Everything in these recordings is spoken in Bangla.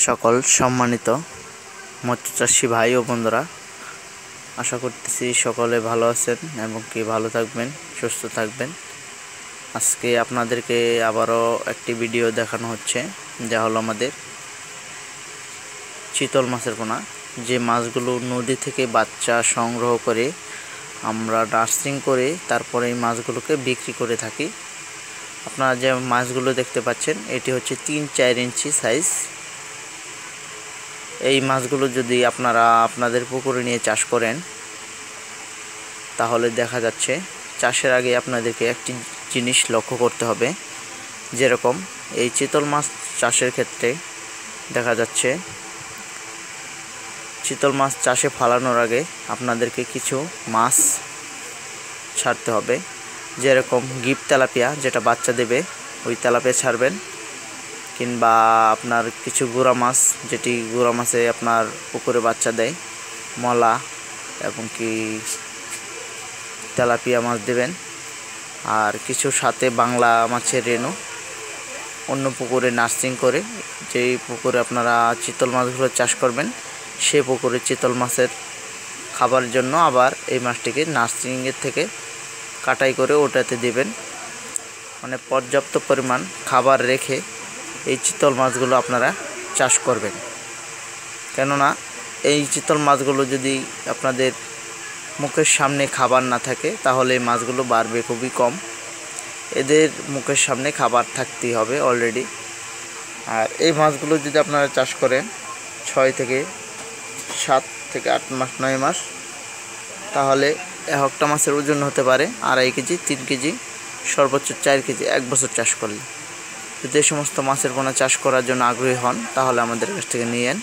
সকল সম্মানিত মৎস্য চাষী ভাই ও বন্ধুরা, আশা করতেছি সকলে ভালো আছেন এবং কি ভালো থাকবেন, সুস্থ থাকবেন। আজকে আপনাদেরকে আবারও একটি ভিডিও দেখানো হচ্ছে, যা হলো আমাদের চিতল মাছের পোনা। যে মাছগুলো নদী থেকে বাচ্চা সংগ্রহ করে আমরা নার্সিং করে তারপরে এই মাছগুলোকে বিক্রি করে থাকি। আপনারা যে মাছগুলো দেখতে পাচ্ছেন, এটি হচ্ছে 3-4 ইঞ্চি সাইজ। এই মাছগুলো যদি আপনারা আপনাদের পুকুরে নিয়ে চাষ করেন, তাহলে দেখা যাচ্ছে চাষের আগে আপনাদেরকে একটি জিনিস লক্ষ্য করতে হবে। যেরকম এই চিতল মাছ চাষের ক্ষেত্রে দেখা যাচ্ছে চিতল মাছ চাষে ফালানোর আগে আপনাদেরকে কিছু মাছ ছাড়তে হবে। যেরকম গিফট তেলাপিয়া, যেটা বাচ্চা দেবে, ওই তেলাপিয়া ছাড়বেন। কিংবা আপনার কিছু গুঁড়া মাছ, যেটি গুঁড়া মাছে আপনার পুকুরে বাচ্চা দেয়, মলা এবং কি তেলাপিয়া মাছ দেবেন। আর কিছু সাথে বাংলা মাছের রেণু অন্য পুকুরে নার্সিং করে, যেই পুকুরে আপনারা চিতল মাছগুলো চাষ করবেন, সেই পুকুরে চিতল মাছের খাবারের জন্য আবার এই মাছটিকে নার্সিংয়ের থেকে কাটাই করে ওটাতে দেবেন। মানে পর্যাপ্ত পরিমাণ খাবার রেখে এই চিতল মাছগুলো আপনারা চাষ করবেন। কেননা এই চিতল মাছগুলো যদি আপনাদের মুখের সামনে খাবার না থাকে, তাহলে এই মাছগুলো বাড়বে খুবই কম। এদের মুখের সামনে খাবার থাকতেই হবে অলরেডি। আর এই মাছগুলো যদি আপনারা চাষ করেন 6 থেকে 7 থেকে 8 মাস, 9 মাস, তাহলে একটা মাছের ওজন হতে পারে 2.5 কেজি, 3 কেজি, সর্বোচ্চ 4 কেজি 1 বছর চাষ করলে। যদি এই সমস্ত মাছের পোনা চাষ করার জন্য আগ্রহী হন, তাহলে আমাদের কাছ থেকে নিয়েন।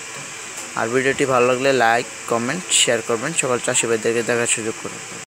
আর ভিডিওটি ভালো লাগলে লাইক, কমেন্ট, শেয়ার করবেন। সকল চাষি ভাইদেরকে দেখার সুযোগ করবেন।